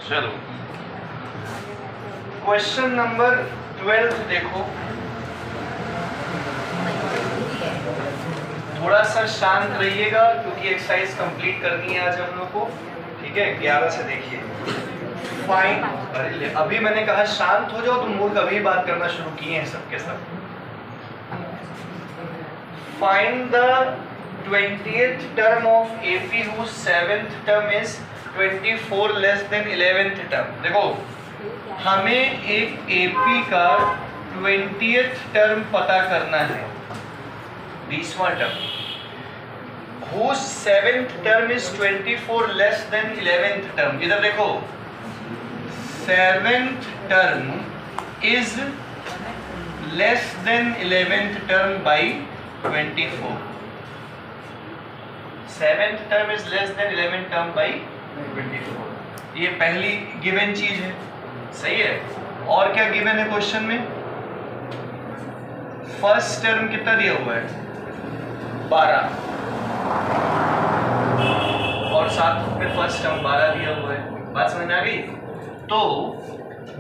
चलो question number 12 देखो। थोड़ा सा शांत रहिएगा क्योंकि एक्सरसाइज कंप्लीट करनी है आज हम लोग को, ठीक है। 11 से देखिए। फाइंड, अरे अभी मैंने कहा शांत हो जाओ, तुम मूर्ख अभी बात करना शुरू किए हैं सबके सब। Find the 20th term of AP whose 7th term is 24 less than 11th term। देखो हमें एक AP का 20th term पता करना है, 20वां term, whose 7th term is 24 less than 11th term। इधर देखो 7th term is less than 11th term by 24। 7th term is less than 11th term by 24। ये पहली गिवन चीज है, सही है। और क्या गिवन है क्वेश्चन में? फर्स्ट टर्म कितना दिया हुआ है? 12, और साथ में फर्स्ट टर्म 12 दिया हुआ है। बात समझ में आ गई? तो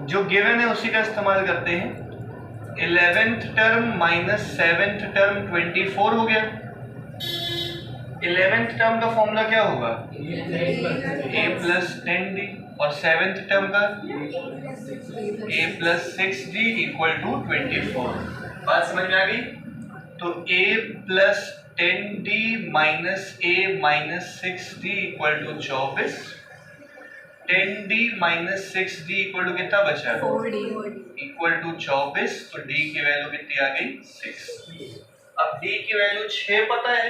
जो गिवन है उसी का इस्तेमाल करते हैं। 11th term minus 7th term 24 हो गया। 11th टर्म का फॉर्मूला क्या होगा? a प्लस 10d, और 7th टर्म का a plus 6d equal to 24। बात समझ में आ गई? तो a plus 10d minus a minus 6d equal to 24। 10d minus 6d equal to कितना बचा? 4d equal to 24। तो d की वैल्यू कितनी आ गई? 6। अब d की वैल्यू 6 पता है,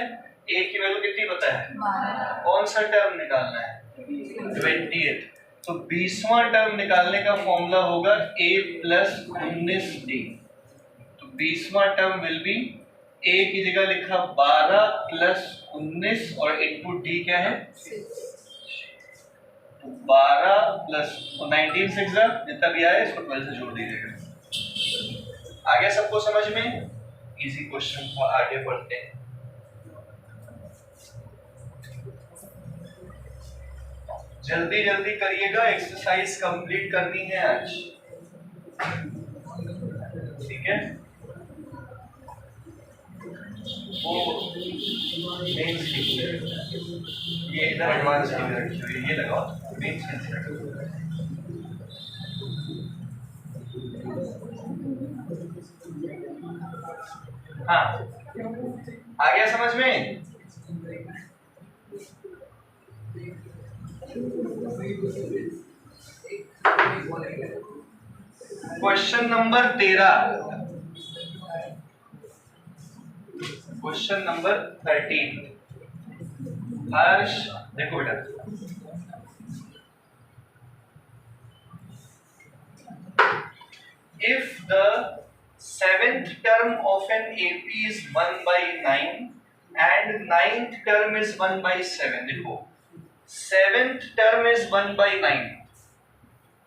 a की वैल्यू कितनी पता है? 12। कौन सा टर्म निकालना है? 20th। तो 20वां टर्म निकालने का फॉर्मूला होगा a प्लस 19d। तो 20वां टर्म विल बी, a की जगह लिखा 12 प्लस 19 और इनटू d क्या है? 12 प्लस 19 6 जितना भी आया इसको 12 से जोड़ दीजिएगा। आगे सबको समझ में? इजी क्वेश्चन को आगे बढ़ते हैं। जल्दी जल्दी करिएगा, एक्सरसाइज कंप्लीट करनी है आज, ठीक है। वो ये इधर एडवांस की रखी हुई, ये लगाओ हाँ, आ गया समझ में? Question number 13, question number 13। हर्ष देखो बेटा, if the 7th term of an AP is 1 by 9 and 9th term is 1 by 7। देखो 7th term is 1 by 9,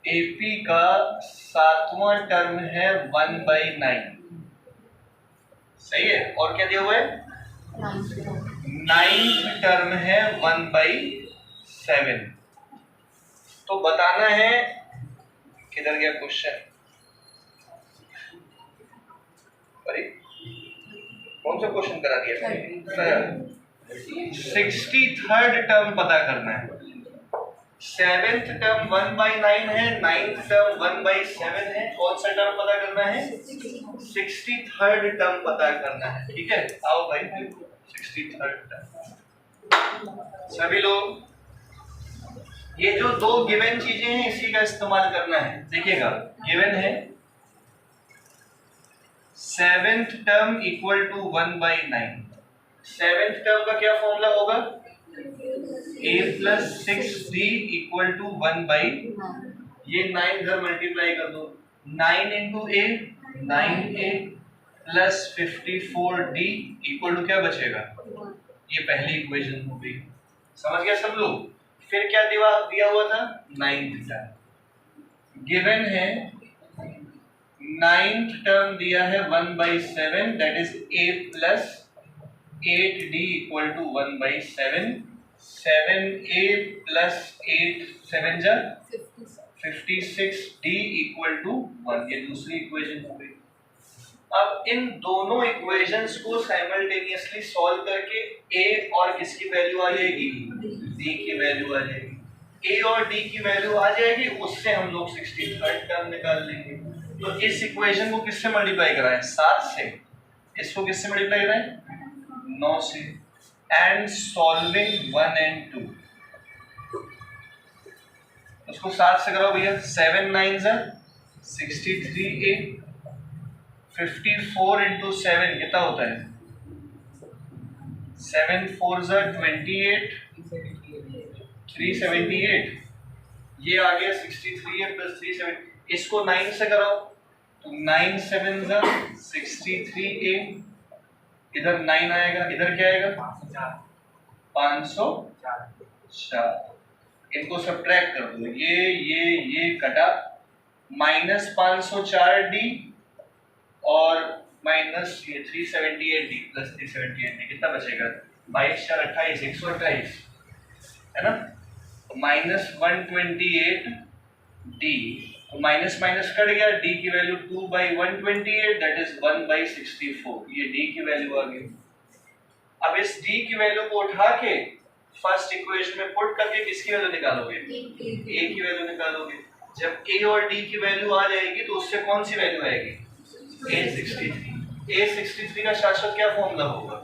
AP का 7वां टर्म है 1 by 9, सही है। और क्या दिया हुआ है? 9th टर्म है 1 by 7। तो बताना है, किधर गया क्वेश्चन? अरे कौन सा क्वेश्चन करा दिया? 63rd टर्म पता करना है। 7th टर्म 1 by 9 है, 9th टर्म 1 by 7 है। कौन सा टर्म पता करना है? 63rd टर्म पता करना है, ठीक है। आओ भाई 63rd टर्म। सभी लोग ये जो दो गिवन चीजें हैं इसी का इस्तेमाल करना है। देखिएगा गिवन है 7th term equal to 1 by 9। 7th term का क्या फॉर्मूला होगा? a plus 6d equal to 1 by, ये 9 इधर मल्टीप्लाई कर दो, 9 into a 9a plus 54d equal to क्या बचेगा? ये पहली इक्वेशन हो गई, समझ गया सब लोग। फिर क्या दिया हुआ था? 9th टर्म गिवन है, 9th टर्म दिया है 1 by 7, that is a plus 8d equal to 1 by 7। 7a plus 8 7 जा 56d इक्वल टू 1। ये दूसरी इक्वेशन हो गई। अब इन दोनों इक्वेशंस को साइमल्टेनियसली सॉल्व करके a और किसकी वैल्यू आ जाएगी, d की वैल्यू आ जाएगी। a और d की वैल्यू आ जाएगी, उससे हम लोग 63rd टर्म निकाल लेंगे। तो इस इक्वेशन को किससे मल्टीप्लाई कराएं, 7 से। इसको किससे मल्टीप्लाई कराएं, 9 से। एंड सॉल्विंग 1 and 2, उसको 7 से कराओ भैया। 7 9 जा 63a, 54 इंटू 7 कितना होता है, 7 4 जा 28, 378। ये आ गया 63a प्लस 370। इसको 9 से कराओ तो 9 7 जा 63a, इधर 9 आएगा, इधर क्या आएगा 504। इनको सब्ट्रैक्ट कर दो, ये कटा, माइनस 504d और माइनस ये 378d प्लस 378d, कितना बचेगा 22 4 28 128 है ना। माइनस 128d, तो माइनस माइनस कट गया, d की वैल्यू 2/128 दैट इज 1/64। ये d की वैल्यू आ गई। अब इस d की वैल्यू को उठा के फर्स्ट इक्वेशन में पुट करके किसकी वैल्यू निकालोगे, a की वैल्यू निकालोगे। जब a और d की वैल्यू आ जाएगी तो उससे कौन सी वैल्यू आएगी, a63 का शाश्वत क्या फॉर्मूला होगा,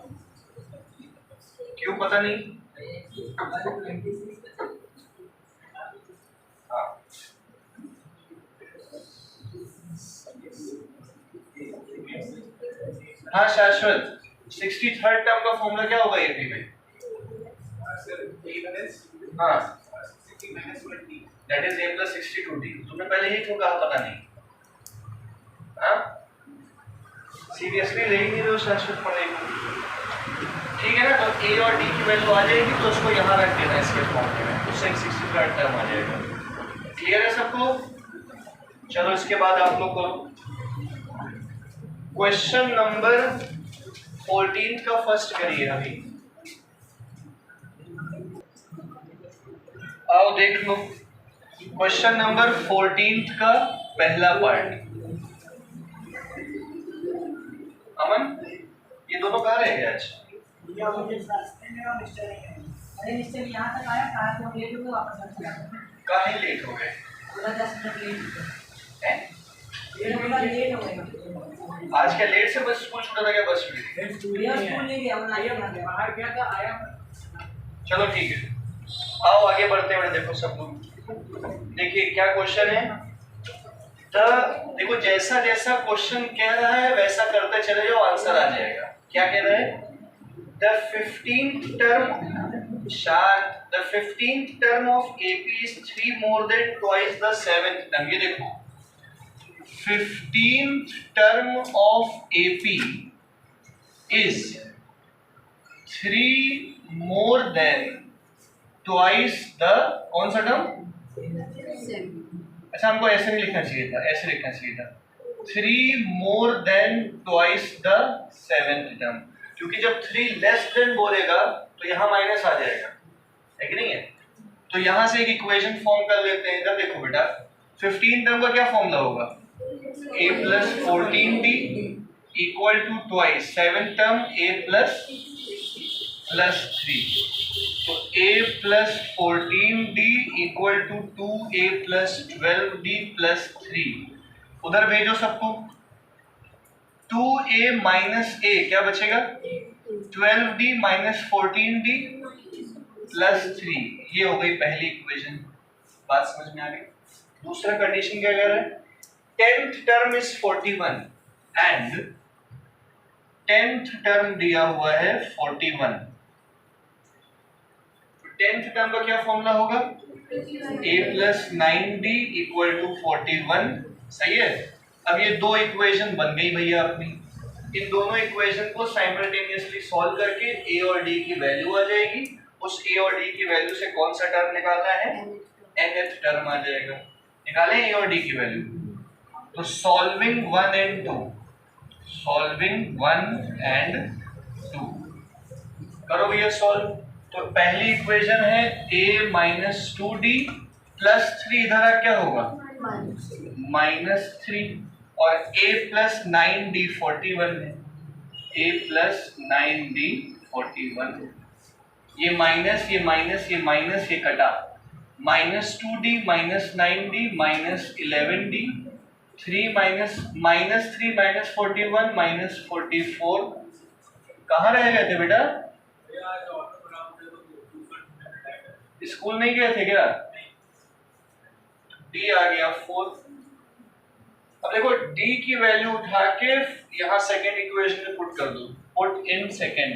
क्यों पता नहीं, हाँ शाश्वत 63rd टर्म का फॉर्मूला क्या होगा एपी में, हाँ that is a plus 62d। तुमने पहले ही क्यों कहा पता नहीं, हाँ सीरियसली ले ही नहीं रहे हो शाश्वत पढ़ेगा, ठीक है ना। तो a और d की वैल्यू आ जाएगी तो उसको यहाँ रख देना इसके फॉर्मूले में, उससे 63rd टर्म आ जाएगा। क्लियर है सबको, चलो इसके बाद आप लोग करो क्वेश्चन नंबर 14 का फर्स्ट करिए अभी। आओ देख लो क्वेश्चन नंबर 14 का पहला पार्ट। अमन ये दोनों कहाँ रह गए आज, काहे लेट हो गए, आज क्या लेट से बस स्कूल छूटा था क्या, बस चलो ठीक है, आओ आगे बढ़ते हैं। देखो सब लोग देखिए क्या क्वेश्चन है, तो देखो जैसा जैसा क्वेश्चन कह रहा है वैसा करते चले जाओ, आंसर आ जाएगा। क्या कह रहा है, the 15th term of AP is 3 more than twice the 7th term। ये देखो 15th term of AP is 3 more than twice the, कौन सा टर्म, अच्छा हमको ऐसे नहीं लिखना चाहिए था, ऐसे लिखना चाहिए था 3 more than twice the 7th term, क्योंकि जब 3 लेस देन बोलेगा तो यहाँ माइनस आ जाएगा, है कि नहीं है। तो यहाँ से एक इक्वेशन फॉर्म कर लेते हैं। इधर देखो बेटा 15 टर्म का क्या फॉर्मूला होगा, a plus 14d equal to twice 7 term a plus 3, तो a plus 14d equal to 2a plus 12d plus 3। उधर भेजो सबको, 2a माइनस a क्या बचेगा, 12d माइनस 14d प्लस 3। ये हो गई पहली इक्वेशन, बात समझ में आ गई। दूसरा कंडीशन क्या कह रहा है, 10th term is 41 and 10th term दिया हुआ है 41। 10th टर्म का क्या फॉर्मूला होगा, a plus 9d equal to 41, सही है। अब ये दो इक्वेशन बन गई भैया अपनी, इन दोनों इक्वेशन को साइमल्टेनियसली सॉल्व करके a और d की वैल्यू आ जाएगी, उस a और d की वैल्यू से कौन सा टर्म निकालना है, nth टर्म आ जाएगा। निकालें a और d की वैल्यू, तो सॉल्विंग 1 and 2, सॉल्विंग 1 and 2 करो भैया सॉल्व। तो पहली इक्वेशन है a माइनस 2d प्लस 3, इधर आ क्या होगा माइनस 3, और a प्लस 9d 41 है, a प्लस 9d 41, ये माइनस ये माइनस ये माइनस ये कटा, minus 2d minus 9d minus 11d, 3 minus 41 minus 44, कहाँ रह गए थे बेटा? स्कूल नहीं गए थे क्या? d आ गया 4। अब देखो d की वैल्यू उठा के यहाँ सेकेंड इक्वेशन में पुट कर दो, पुट इन सेकेंड,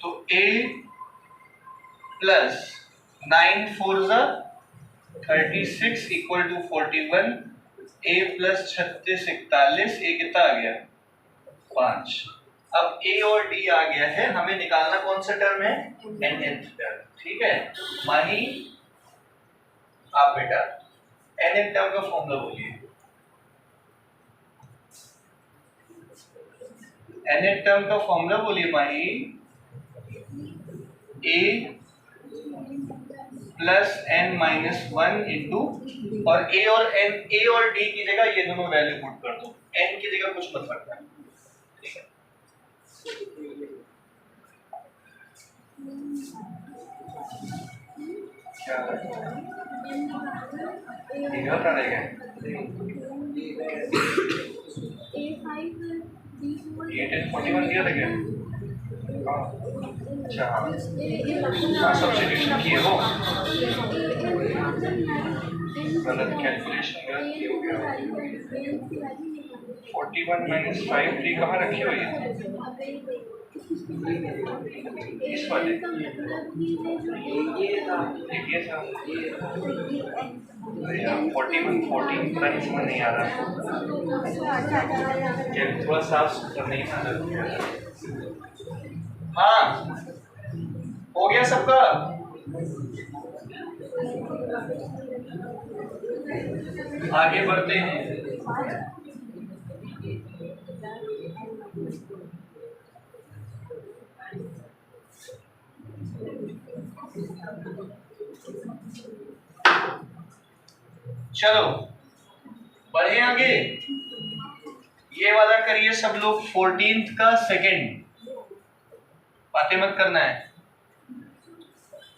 तो a प्लस 9 4 जा 36 equal to 41, a plus 36 41, a कितना आ गया 5। अब a और d आ गया है, हमें निकालना कौन सा टर्म है nth टर्म, ठीक है। मानी आप बेटा nth टर्म का फॉर्मूला बोलिए, nth टर्म का फॉर्मूला बोलिए मानी a plus n minus 1 into, और a और d की जगह ये दोनों वैल्यू पुट कर दो, n की जगह कुछ मत रखना, ठीक है। क्या निकल रहा है ये 1041 दिया था क्या? अच्छा हाँ, सब्स्टिट्यूशन किए हो, गलत कैलकुलेशन गलत किया हो गया। 41 माइनस 5 3 कहाँ रखी हुई है? इस वाले ये था 41 14 पता नहीं समझ नहीं आ रहा, थोड़ा साफ सुथरा नहीं था। हाँ हो गया सबका? आगे बढ़ते हैं। चलो बढ़े आगे, ये वाला करिए सब लोग 14th का सेकंड, बातें मत करना है,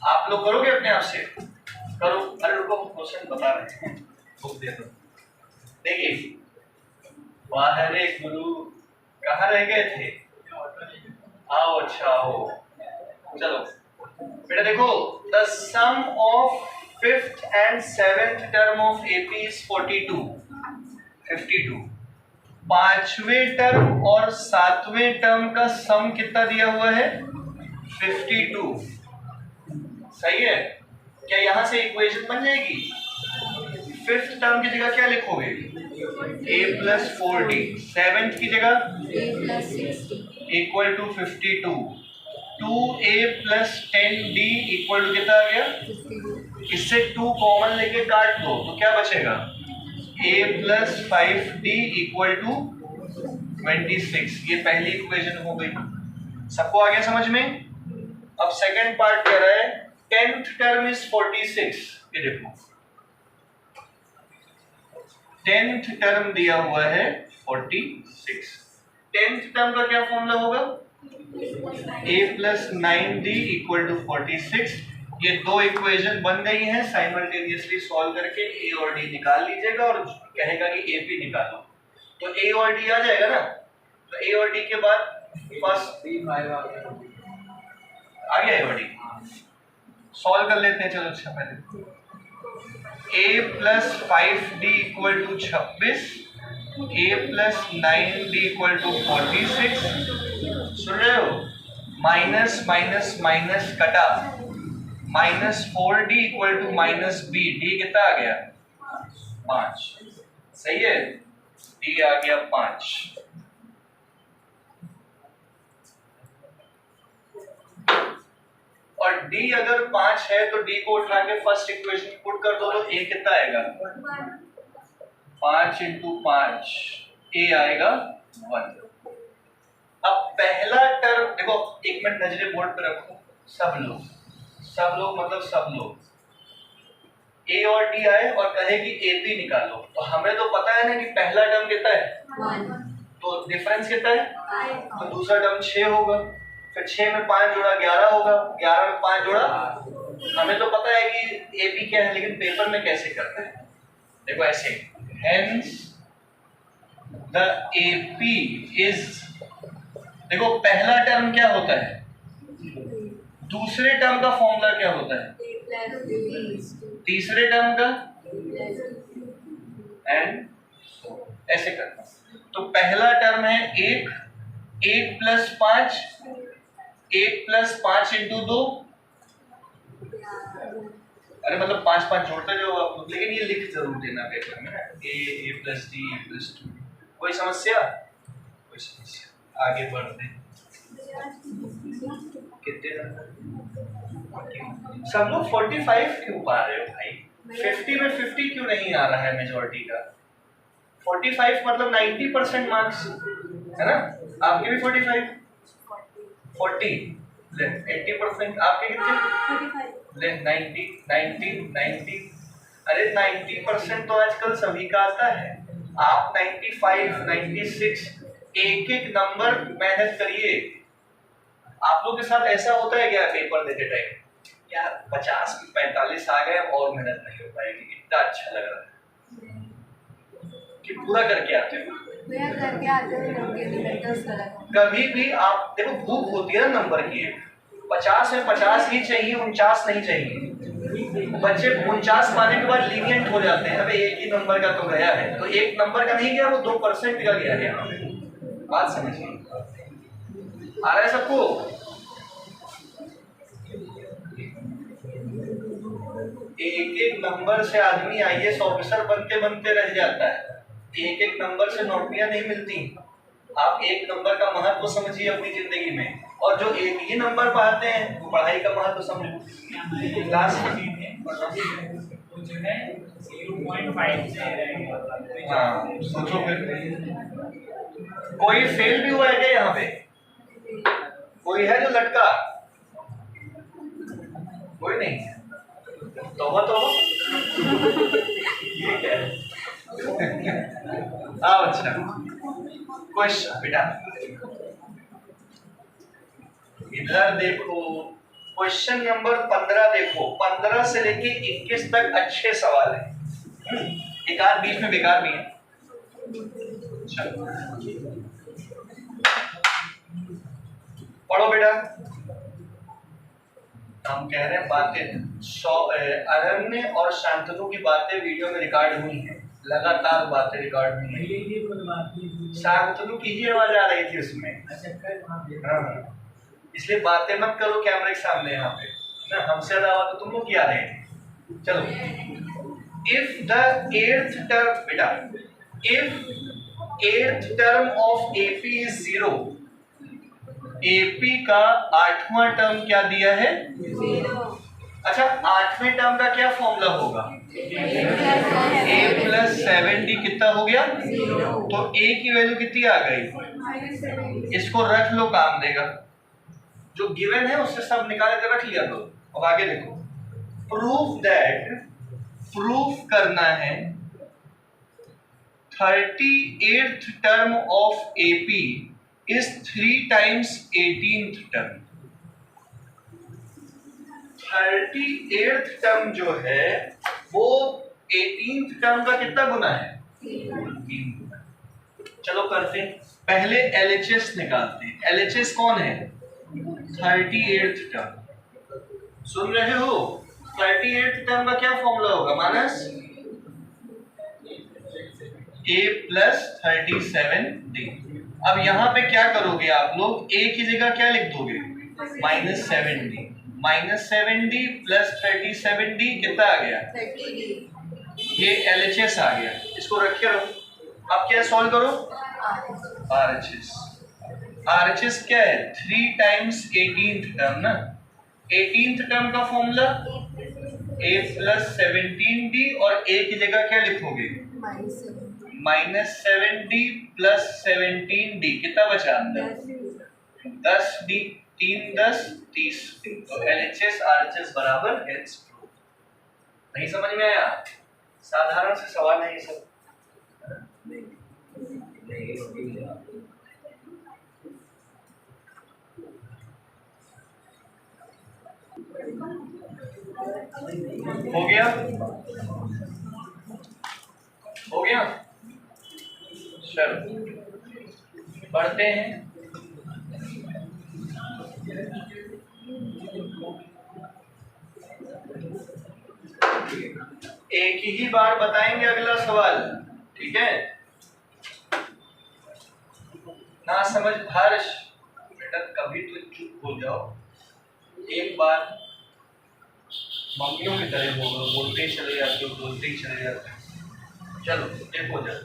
आप लोग करोगे अपने आप से करो। अरे रुको क्वेश्चन बता रहे हैं, बुक दे दो। देखिए बाहर एक गुरु कहाँ रह गए थे, आओ अच्छा आओ, चलो बेटा देखो, the sum of 5th and 7th term of AP is 42 52, पांचवें टर्म और सातवें टर्म का सम कितना दिया हुआ है 52, सही है। क्या यहां से इक्वेशन बन जाएगी? 5th टर्म की जगह क्या लिखोगे a प्लस 4d, 7th की जगह a plus 6d equal to 52, 2a plus 10d equal to कितना आ गया इससे 2 कॉमन लेके काट दो तो क्या बचेगा a plus 5d equal to 26, ये पहली इक्वेशन हो गई। सबको आ गया समझ में? अब सेकंड पार्ट कह रहा है 10th टर्म इज 46, ये देखो 10th टर्म दिया हुआ है 46, 10th टर्म का क्या फॉर्मूला होगा a plus 9d equal to 46, ये दो इक्वेशन बन गई हैं, साइमल्टेनियसली सॉल्व करके a और d निकाल लीजिएगा और कहेगा कि a p निकालो, तो a और d आ जाएगा ना, तो a और d के बाद फर्स्ट आ गया a और d, सॉल्व कर लेते हैं। चलो अच्छा पहले a plus 5d equal to 26, a plus 9d equal to 46, सुन रहे हो, माइनस माइनस माइनस कटा, minus 4d equal to minus b, d कितना आ गया 5, सही है, d आ गया 5। और d अगर 5 है तो d को उठा के फर्स्ट इक्वेशन में पुट कर दो तो a कितना आएगा 5 इंटू 5, a आएगा 1, अब पहला टर्म देखो, एक मिनट नजरे बोर्ड पे रखो। सब लोग मतलब सब लोग ए और डी आए और कहे कि ए पी निकालो, तो हमें तो पता है ना कि पहला टर्म कितना है 1, तो डिफरेंस कितना है, तो दूसरा टर्म 6 होगा, फिर 6 में 5 जोड़ा 11 होगा, 11 में 5 जोड़ा, हमें तो पता है कि ए पी क्या है, लेकिन पेपर में कैसे करते हैं, देखो ऐसे, hence the A P is, देखो पहला टर्म क्या होता है, दूसरे टर्म का फॉर्मूला क्या होता है, तीसरे टर्म का, एंड ऐसे करना। तो पहला टर्म है 1, 1 प्लस 5, 1 प्लस 5 इंटू 2, अरे मतलब 5 5 जोड़ते जाओ आप लोग, लेकिन ये लिख जरूर देना पेपर में, ए प्लस डी ए प्लस 2। कोई समस्या? कोई समस्या? आगे बढ़ते हैं। कितने सब लोग 45 क्यों पा रहे हो भाई? 50 में 50 क्यों नहीं आ रहा है मेजॉरिटी का? 45 मतलब 90% मार्क्स है ना? आपके भी 45, 40 ले 80%, आपके कितने? ले 90 90 90। अरे 90% तो आजकल सभी का आता है। आप 95 96 एक एक नंबर मेहनत करिए। आप लोग के साथ ऐसा होता है क्या पेपर देते टाइम, यार 50 की 45 आ गए और मेहनत नहीं हो पाएगी, इतना अच्छा लग रहा है कि पूरा करके आते हो? कभी भी आप देखो, भूख होती है ना नंबर की, 50 में 50 ही चाहिए, 49 नहीं चाहिए। बच्चे 49 पाने के बाद लीनियंट हो जाते हैं, अबे एक ही नंबर का तो गया है, तो एक नंबर का नहीं गया, वो 2% का गया है। बात समझिए, आ रहा है सबको? एक एक नंबर से आदमी आईएएस ऑफिसर बनते बनते रह जाता है, एक एक नंबर से नौकरियां नहीं मिलती। आप एक नंबर का महत्व समझिए अपनी जिंदगी में, और जो एक ही नंबर पाते हैं वो पढ़ाई का महत्व समझो। क्लास हाँ, सोचो फिर कोई फेल भी हुआ है क्या यहाँ पे? कोई है जो लटका? कोई नहीं है? तौबा तौबा। ये क्या है? आओ अच्छा क्वेश्चन बेटा, इधर देखो, क्वेश्चन नंबर 15 देखो, 15 से लेके 21 तक अच्छे सवाल है, एक आध बीच में बेकार भी है। पढ़ो बेटा। हम कह रहे हैं बातें, अरण्य और शांतनु की बातें वीडियो में रिकॉर्ड हुई हैं, लगातार बातें रिकॉर्ड हुई हैं। शांतनु की ही आवाज आ रही थी उसमें। हाँ, इसलिए बातें मत करो कैमरे के सामने यहाँ पे ना, हमसे ज्यादा आवाज तो तुम लोग की आ रही थी। चलो, इफ द 8th टर्म बेटा, if 8th term of AP is 0, AP का 8वां टर्म क्या दिया है? 0। अच्छा, 8वें टर्म का क्या फॉर्मूला होगा? a प्लस 7d कितना हो गया? 0। तो a की वैल्यू कितनी आ गई? इसको रख लो, काम देगा। जो गिवन है उससे सब निकाल कर रख लिया तो। अब आगे देखो, प्रूफ करना है 38th term of AP is 3 times 18th term. 38th term जो है वो 18th टर्म का कितना गुना है? 3 गुना। चलो करते हैं, पहले LHS निकालते हैं। LHS कौन है? 38th term. सुन रहे हो? 38th टर्म का क्या फॉर्मूला होगा? Minus a plus 37d। अब यहाँ पे क्या करोगे आप लोग? a की जगह क्या लिख दोगे? Minus 7d। Minus 7d plus 37d कितना आ गया? 30d। ये LHS आ गया, इसको रखे रहो। अब क्या सॉल्व करो? RHS। RHS क्या है? 3 टाइम्स 18th टर्म ना। 18th टर्म का फॉर्मूला a प्लस 17d, और a की जगह क्या लिखोगे? Minus 7d plus 17d। कितना बचा अंदर? 10 डी, 3 10 30 डी। तो LHS RHS बराबर हेल्स प्रूफ। नहीं समझ में आया? साधारण से सवाल है ये सब। हो गया? हो गया? चलो पढ़ते हैं। एक ही बार बताएंगे अगला सवाल, ठीक है? ना समझ हर्ष बेटा कभी तो चुप हो जाओ, एक बार मम्मियों की तरह बोलो, बोलते ही चले जाते हो, बोलते ही चले जाते हो। चलो देखो जरा,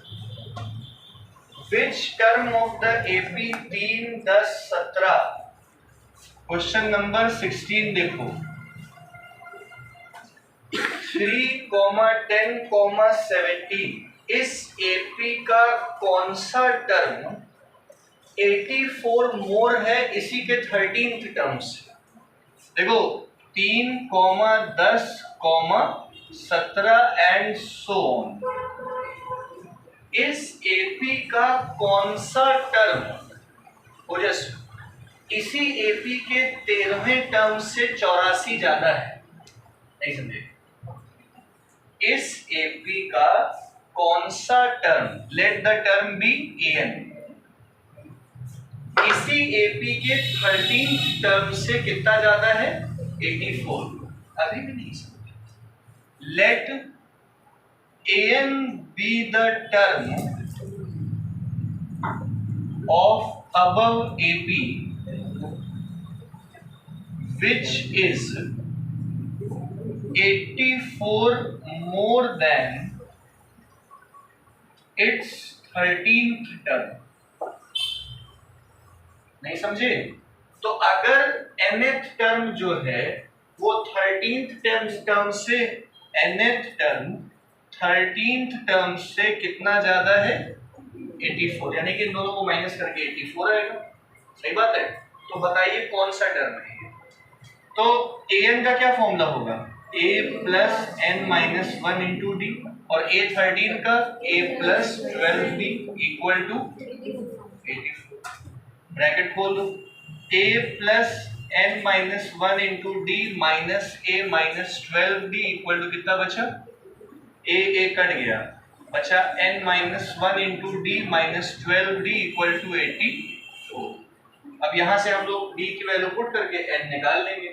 which term of the AP 3 10 17, question number 16 देखो, 3, 10, 17 इस AP का कौन सा टर्म 84 मोर है इसी के 13th टर्म से? देखो 3, 10, 17 एंड सो ऑन, इस AP का कौन सा टर्म ओजस इसी AP के 13वें टर्म से 84 ज्यादा है? नहीं समझे? इस AP का कौन सा term, let the term be AN, इसी AP के 13th टर्म से कितना ज्यादा है? 84। अभी भी नहीं समझे? Let AN be the term of above AP which is 84 more than its 13th term। नहीं समझे? तो अगर nth टर्म जो है वो 13th टर्म से nth टर्म 13th टर्म से कितना ज्यादा है? 84, यानी कि दोनों को माइनस करके 84 आएगा। सही बात है? तो बताइए कौन सा टर्म है ये? तो an का क्या फॉर्मूला होगा? a plus n minus 1 into D, और A13 का a plus 12b equal to 84। Bracket खोल दो, a plus n minus 1 into D minus a minus 12b equal to कितना बचा? a कट गया, बचा n minus 1 into D minus 12d equal to 84। अब यहां से हम लोग d की वैल्यू पुट करके n निकाल लेंगे।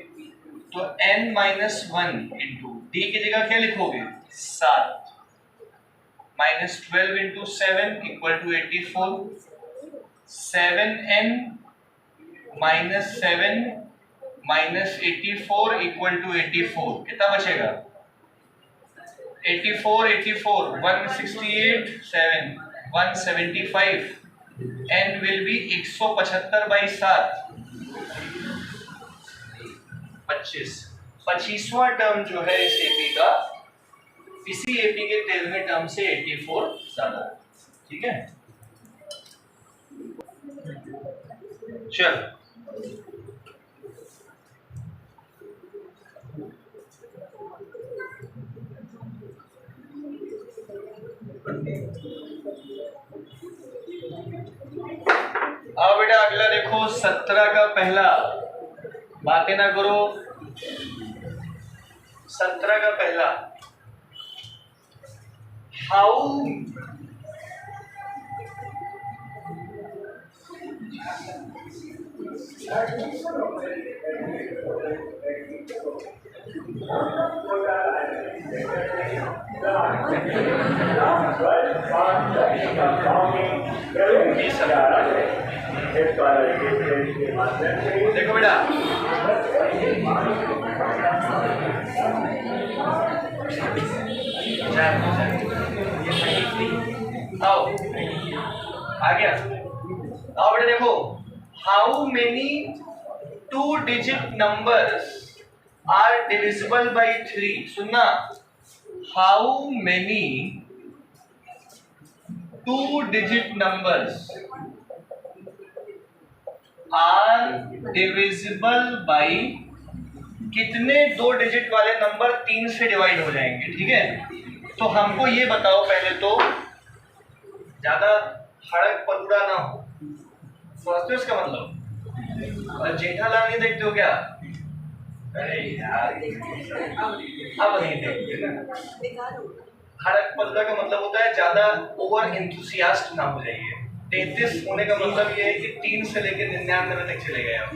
तो n माइनस 1 इंटू डी की जगह क्या लिखोगे? 7 minus 12 into 7 equal to 84। 7n minus 7 minus 84 equal to 84, कितना बचेगा? 84 84 168 7 175, n will be 175 by 7 25। 25वां term जो है इस AP का, इसी AP के 13वें टर्म से 84 ज्यादा। ठीक है, चल अब बेटा अगला देखो, 17 का पहला, बातें ना करो। 17 का पहला, हाउ देखो बेटा, आओ आ गया। आओ बेटा देखो, how many 2 digit numbers are divisible by 3। सुनना, how many 2 digit numbers are divisible by कितने 2 डिजिट वाले नंबर 3 से डिवाइड हो जाएंगे, ठीक है। तो हमको ये बताओ पहले तो, ज्यादा हड़क पलूड़ा ना हो, समझते हो इसका मतलब। और जेठालाल नहीं देखते हो क्या? अरे यार अब नहीं देखते ना। हड़क पलूड़ा का मतलब होता है ज्यादा ओवर एंथुसियास्ट ना हो जाइए। 33 होने का मतलब ये है कि 3 से लेकर 99 तक चले गए आप,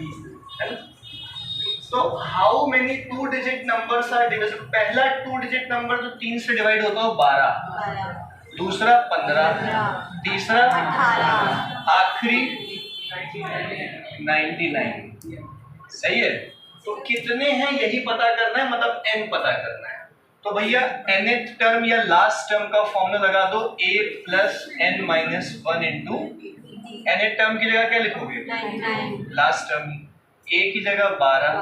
है ना। तो how many 2 digit numbers are divisible? पहला 2 डिजिट नंबर जो 3 से डिवाइड होता है 12, दूसरा 15, तीसरा 18, आखिरी 99। सही है। तो कितने हैं यही पता करना है, मतलब n पता करना है। तो भैया nth टर्म या लास्ट टर्म का फॉर्मूला लगा दो, a plus n minus 1 into nth term की जगह क्या लिखोगे? 9। लास्ट टर्म a की जगह 12,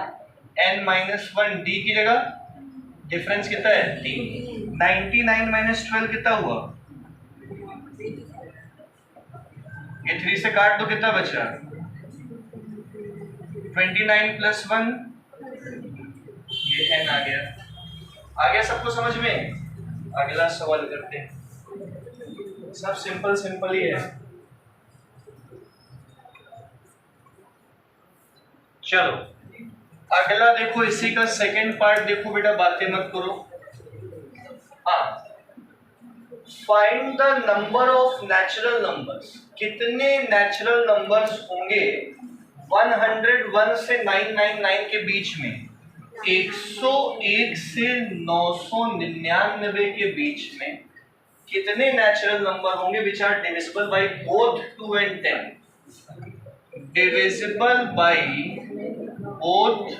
n माइनस 1 d की जगह, डिफरेंस कितना है? 3। 99 माइनस 12 कितना हुआ? ये 3 से काट दो, कितना बचा? 29 प्लस 1, ये n आ गया। आ गया सबको समझ में? अगला सवाल करते हैं। सब सिंपल सिंपल ही है। चलो अगला देखो, इसी का सेकंड पार्ट देखो बेटा, बातें मत करो। हाँ, find the number of natural numbers. कितने नेचुरल नंबर्स होंगे 101 से 999 के बीच में, 101 से 999 के बीच में कितने नेचुरल नंबर होंगे which are divisible by both 2 and 10? Divisible by both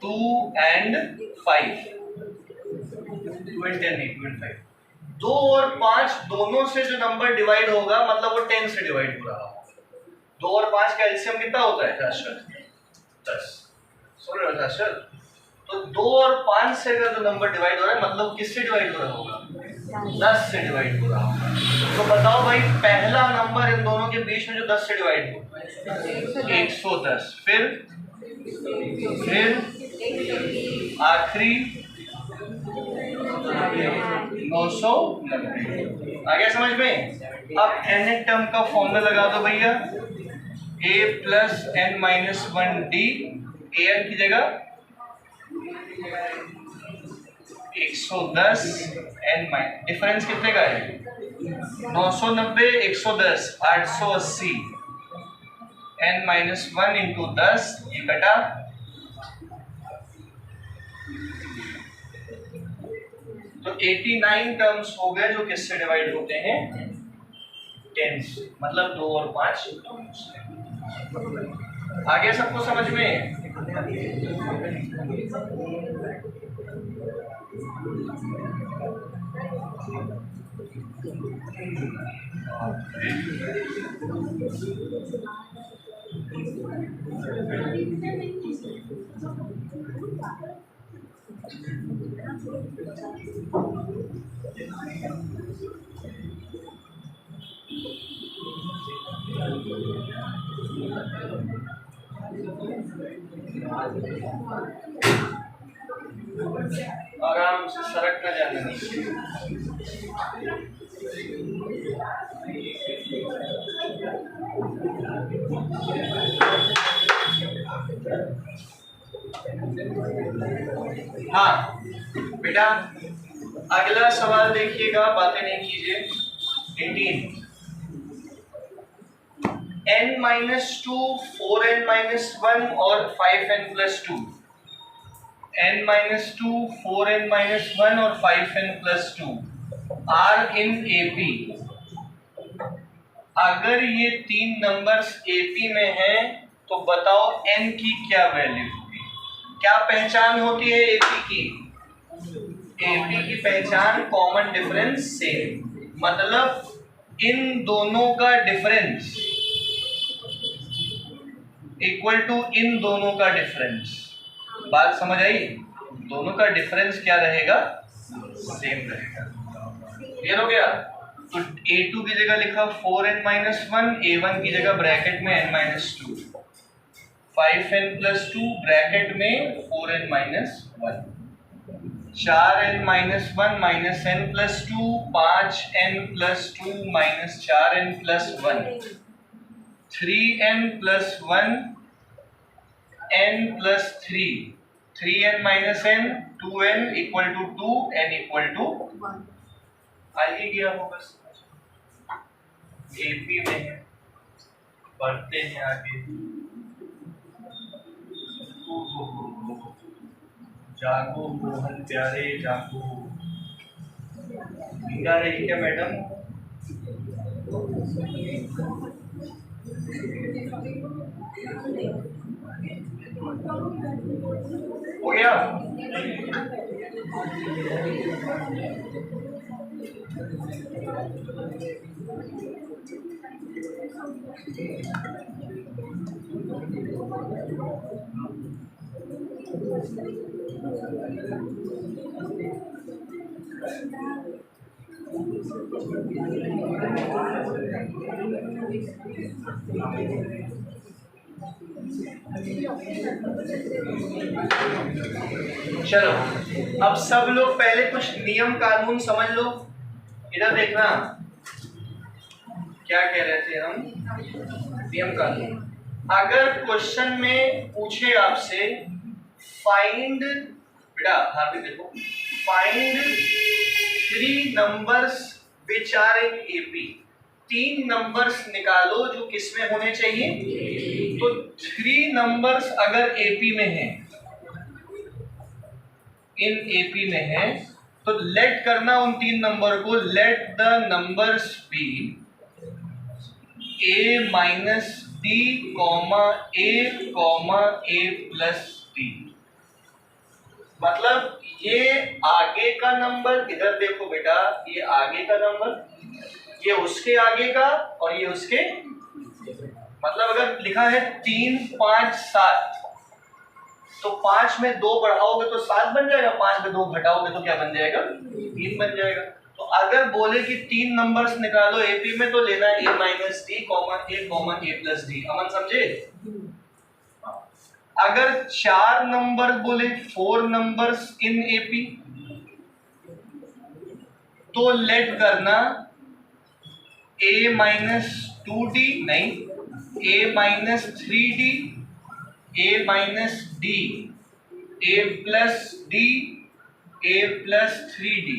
2 and 5, 2 and 10 नहीं, 2 and 5। 2 और 5 दोनों से जो नंबर डिवाइड होगा मतलब वो 10 से डिवाइड हो रहा होगा। 2 और 5 का एलसीएम कितना होता है? 10। सुन रहे हो दर्शन? तो 2 और 5 से अगर जो नंबर डिवाइड हो रहा है मतलब किससे डिवाइड हो रहा होगा? 10 से डिवाइड हो रहा होगा। तो बताओ भाई, पहला नंबर इन दोनों के बीच में जो 10 से डिवाइड हो, 110, फिर आखिरी 990। आ गया समझ में? अब nth टर्म का फॉर्मूला लगा दो भैया, a plus n minus 1 d, an की जगह 110, n माइनस, डिफरेंस कितने का है? 990, 110, 880, n माइनस 1 इंटू 10, ये कटा, तो 89 टर्म्स हो गए जो किससे डिवाइड होते हैं? 10 से, मतलब 2 और 5 से। आ गया सबको समझ में? आराम से सरक ना जाने नीचे। हाँ बेटा, अगला सवाल देखिएगा, बातें नहीं कीजिए। 18 n माइनस 2, 4n माइनस 1 और 5n plus 2, n minus 2, 4n minus 1 और 5n plus 2 are in AP। अगर ये 3 नंबर्स AP में हैं तो बताओ n की क्या वैल्यू होगी? क्या पहचान होती है AP की? AP की पहचान कॉमन डिफरेंस सेम, मतलब इन दोनों का डिफरेंस इक्वल टू इन दोनों का डिफरेंस। बात समझ आई? दोनों का डिफरेंस क्या रहेगा? सेम रहेगा। क्लियर हो गया? तो A2 की जगह लिखा 4n माइनस 1, A1 की जगह ब्रैकेट में n माइनस 2, 5n+2 ब्रैकेट में 4n-1, 4n-1 minus n+2, 5n+2 minus 4n+1, 3n+1 n+3, 3n minus n, 2n equal to 2, n equal to 1। आ ही गया होगा। एपी में है, बढ़ते हैं आगे। जागो मोहन प्यारे जागो, नींद आ रही क्या मैडम? हो गया? चलो अब सब लोग पहले कुछ नियम कानून समझ लो। इधर देखना, क्या कह रहे थे हम? नियम कानून। अगर क्वेश्चन में पूछे आपसे फाइंड, बेटा ध्यान देखो, find 3 numbers which are in AP, 3 numbers निकालो जो किसमें होने चाहिए। तो 3 नंबर्स अगर एपी में हैं, इन एपी में है, तो लेट करना उन 3 नंबर को, let the numbers be a minus D comma a plus D. मतलब ये आगे का नंबर, इधर देखो बेटा, ये आगे का नंबर, ये उसके आगे का, और ये उसके, मतलब अगर लिखा है 3, 5, 7, तो 5 में 2 बढ़ाओगे तो 7 बन जाएगा, 5 में 2 घटाओगे तो क्या बन जाएगा? 3 बन जाएगा। तो अगर बोले कि 3 नंबर्स निकालो एपी में, तो लेना a minus D comma a plus D. Aman समझे? अगर 4 नंबर बोले, 4 नंबर्स इन एपी, तो लेट करना a माइनस 2d, नहीं, a minus 3d, a minus D, a plus D, a plus 3d।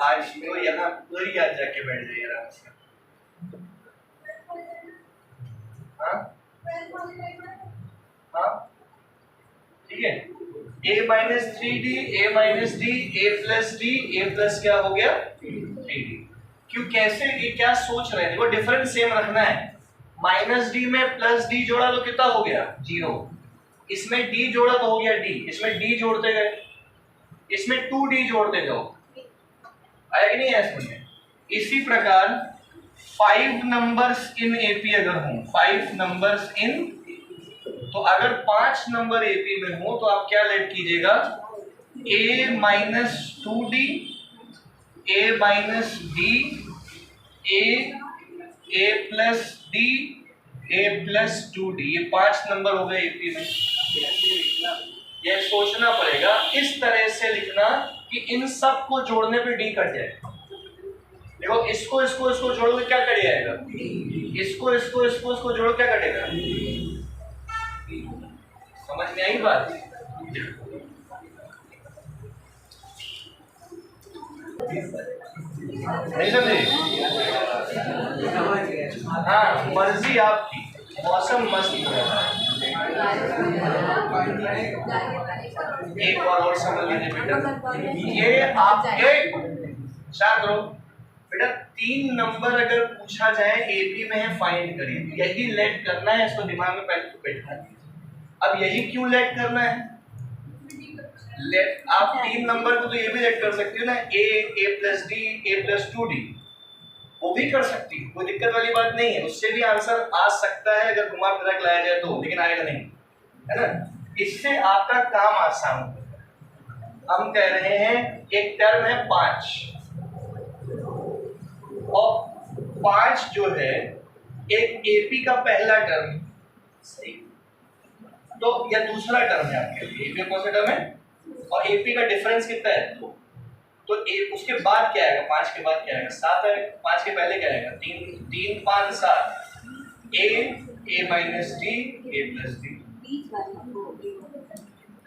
आज तो यहाँ पूरी याद जाके बैठ जाइए आराम से। हाँ ठीक है, a minus 3d, a minus D, a plus D, a plus क्या हो गया? 3d। क्यों, कैसे, ये क्या सोच रहे हैं? देखो डिफरेंस सेम रखना है। माइनस डी में प्लस डी जोड़ा तो कितना हो गया? 0। इसमें d जोड़ा तो हो गया d, इसमें d जोड़ते गए, इसमें 2d जोड़ते जाओ। आया कि नहीं आया समझ में? इसी प्रकार 5 नंबर्स इन एपी अगर हों, 5 नंबर्स इन, तो अगर 5 नंबर एपी में हो तो आप क्या लेट कीजिएगा? a minus 2d, a minus D, a plus D, a plus 2d। ये 5 नंबर हो गए एपी में। ये सोचना पड़ेगा, इस तरह से लिखना कि इन सब को जोड़ने पे d कट जाए। देखो इसको इसको इसको जोड़ोगे क्या कट जाएगा? इसको इसको इसको इसको जोड़ो क्या कटेगा? समझ में आई बात? नहीं समझे? हाँ मर्जी आपकी। मौसम मस्त हो रहा है। एक और समझ लीजिए बेटा, ये आप एक शांत रहो बेटा। 3 नंबर अगर पूछा जाए एपी में है, फाइंड करिए, यही लेट करना है। इसको दिमाग में पहले बैठा दिए। अब यही क्यों लेट करना है? लेट, आप 3 नंबर को तो ये भी लेट कर सकते हो ना, a plus D, a plus 2d, वो भी कर सकती है, कोई दिक्कत वाली बात नहीं है। उससे भी आंसर आ सकता है अगर घुमा फिरा के लाया जाए तो, लेकिन आएगा नहीं, है ना। इससे आपका काम आसान होगा। हम कह रहे हैं एक टर्म है 5, और 5 जो है एक एपी का पहला टर्म, सही, तो या दूसरा टर्म है आपके लिए, एपी कौन सा टर्म है, और एपी का डिफरेंस कितना है, तो ए उसके बाद क्या आएगा, 5 के बाद क्या आएगा, 7 है, 5 के पहले क्या आएगा, 3 5 7, A minus D A plus D.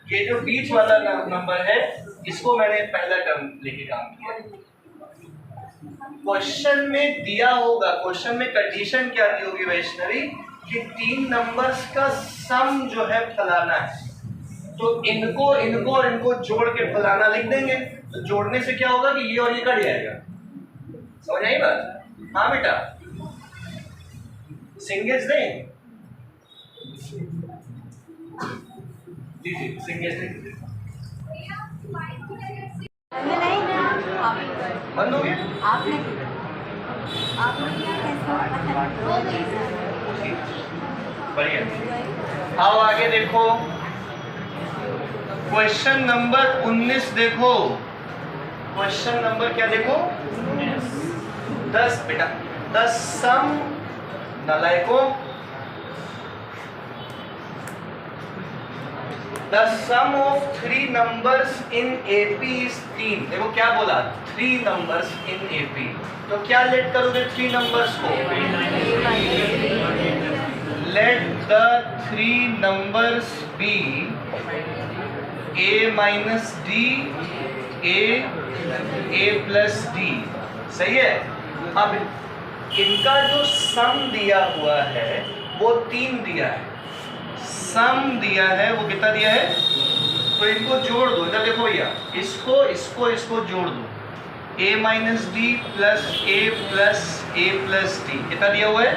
ये जो बीच वाला नंबर है इसको मैंने पहला टर्म लेके काम किया। क्वेश्चन में दिया होगा, क्वेश्चन में कंडीशन क्या दी होगी वैष्णवी, कि 3 नंबर्स का सम जो है फलाना है, तो इनको इनको और इनको जोड़ के फलाना लिख देंगे, तो जोड़ने से क्या होगा कि ये और ये कट जाएगा, समझ आई बात? हाँ बेटा, सिंगल्स दें, जी जी सिंगल्स दें, बंद हो गया आपने बढ़िया। आओ आगे देखो, क्वेश्चन नंबर 19 देखो, क्वेश्चन नंबर क्या देखो, 10 बेटा, द सम नलायको, the sum of 3 numbers in AP is 3। देखो क्या बोला, 3 नंबर्स इन एपी, तो क्या लेट करोगे 3 नंबर्स को, let the 3 numbers be a minus D A plus D, सही है। अब इनका जो सम दिया हुआ है वो 3 दिया है, सम दिया है वो कितना दिया है, तो इनको जोड़ दो, इधर देखो भैया, इसको जोड़ दो, a minus D plus A plus D कितना दिया हुआ है,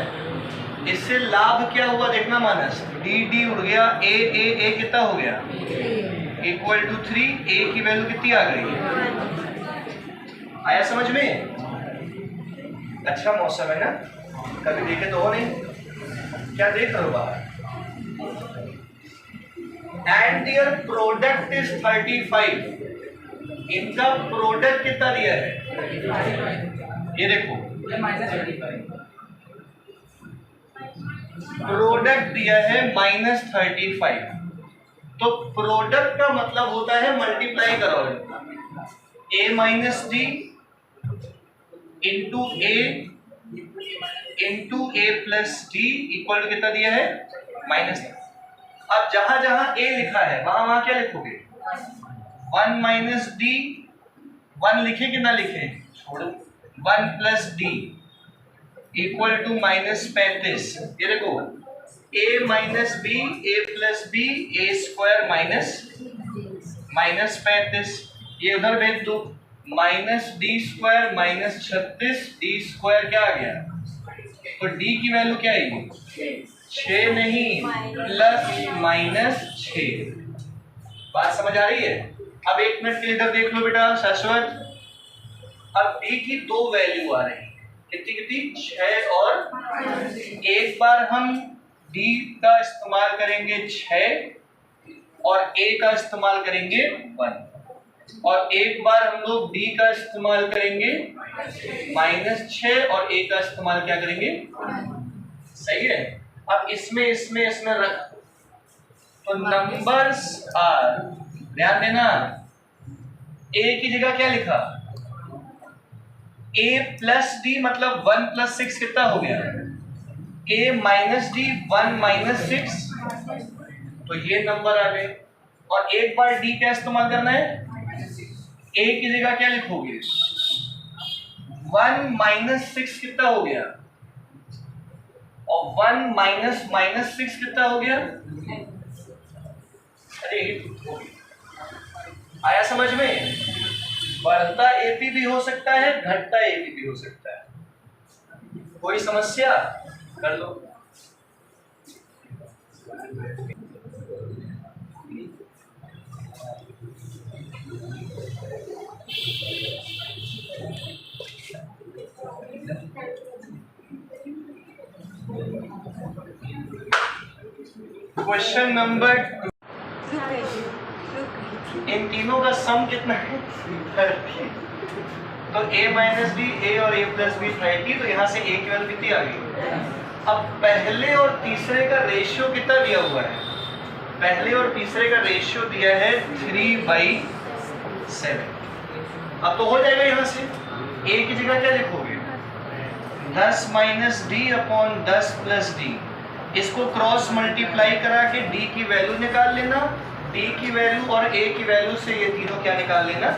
इससे लाभ क्या हुआ देखना मानस, डी डी उड़ गया, ए कितना हो गया, इक्वल टू 3, ए की वैल्यू कितनी आ गई, आया समझ में? अच्छा मौसम है ना, कभी देखे तो हो नहीं, क्या देख रहे हो बाहर, एंड देयर प्रोडक्ट इज 35, इनका प्रोडक्ट कितना दिया है, ये देखो प्रोडक्ट दिया है -35, तो प्रोडक्ट का मतलब होता है मल्टीप्लाई करो, a minus D into A plus D equal to कितना दिया है, माइनस। अब जहां जहां a लिखा है वहां वहां क्या लिखोगे, 1 माइनस डी, 1 लिखे कि ना लिखे, छोड़ो, 1 प्लस डी इक्वल टू -35, ये देखो a minus B A plus B A square minus 35, ये उधर भेज दो, minus D square minus 36, D square क्या आ गया, तो d की वैल्यू क्या आएगी, 6 नहीं प्लस माइनस 6, बात समझ आ रही है? अब 1 मिनट के लिए इधर देख लो बेटा शाश्वत, अब d की 2 वैल्यू आ रही, कितनी 6 और, एक बार हम d का इस्तेमाल करेंगे 6 और a का इस्तेमाल करेंगे 1, और एक बार हम लोग d का इस्तेमाल करेंगे -6 और a का इस्तेमाल क्या करेंगे, सही है। अब इसमें रख, तो नंबर्स आर, ध्यान देना, a की जगह क्या लिखा, a प्लस डी मतलब 1 प्लस 6 कितना हो गया, a माइनस डी 1 माइनस 6, तो ये नंबर आ गए, और एक बार d का इस्तेमाल करना है, a की जगह क्या लिखोगे, 1 माइनस 6 कितना हो गया, और 1 माइनस 6 कितना हो गया, अरे आया समझ में? बढ़ता एपी भी हो सकता है, घटता एपी भी हो सकता है, कोई समस्या कर लो। क्वेश्चन नंबर, इन तीनों का सम कितना है, 30, तो a माइनस बी, a और a प्लस बी 30, तो यहाँ से a की वैल्यू कितनी आ गई, अब पहले और तीसरे का रेशियो कितना दिया हुआ है? पहले और तीसरे का रेशियो दिया है 3/7। अब तो हो जाएगा यहां से। a की जगह क्या लिखोगे? 10 minus D upon 10 plus D. इसको क्रॉस मल्टीप्लाई करा के d की वैल्यू निकाल लेना, d की वैल्यू और a की वैल्यू से ये तीनों क्या निकाल लेना?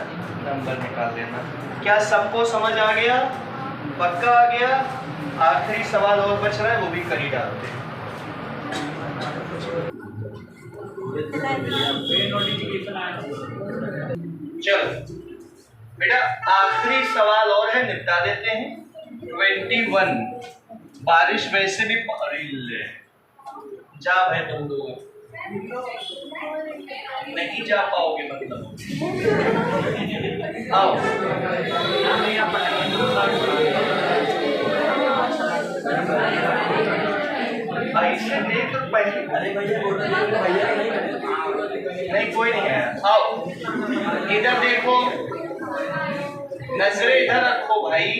नंबर निकाल लेना। क्या सबको समझ आ गया? पक्का आ गया? आखिरी सवाल और बच रहा है, वो भी कर ही डालते हैं। चलो बेटा, आखिरी सवाल और है, निपटा देते हैं। 21। बारिश वैसे भी जा भाई, तुम लोग नहीं जा पाओगे मतलब। आओ ऐसे देख तो पहले, अरे भैया नहीं कोई नहीं है। आओ इधर देखो, नजरें इधर रखो भाई।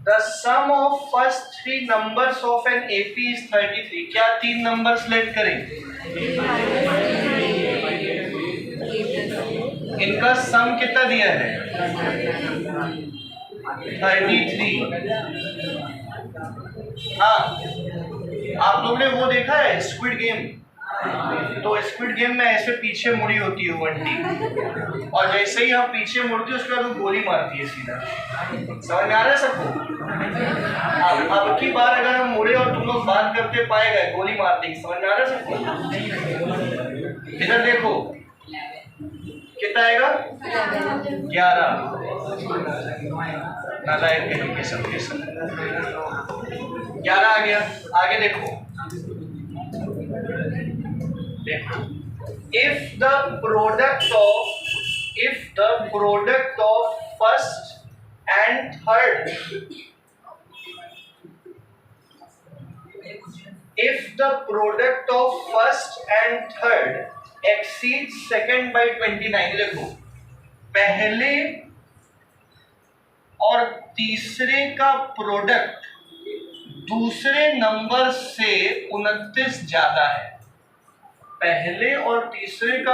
The sum of first 3 numbers of an AP is 33। क्या 3 नंबर सेलेक्ट करें? इनका सम कितना दिया है? 33। हाँ, आप लोग ने वो देखा है स्क्विड गेम? तो स्क्विड गेम में ऐसे पीछे मुड़ी होती है वंटी, और जैसे ही हम पीछे मुड़ती है उसके बाद वो गोली मारती है सीधा। समझ में आ रहा है सबको? अब की बार अगर हम मुड़े और तुम लोग बात करते पाए गए, गोली मार देंगे। समझ में आ रहा है सबको? इधर देखो कितना आएगा? 11। नालायक कहेंगे सबके सब। 11 आ गया। आगे देखो, if the product of first and third, if the product of first and third exceeds second by 29। देखो, पहले और तीसरे का प्रोडक्ट दूसरे नंबर से 29 ज्यादा है। पहले और तीसरे का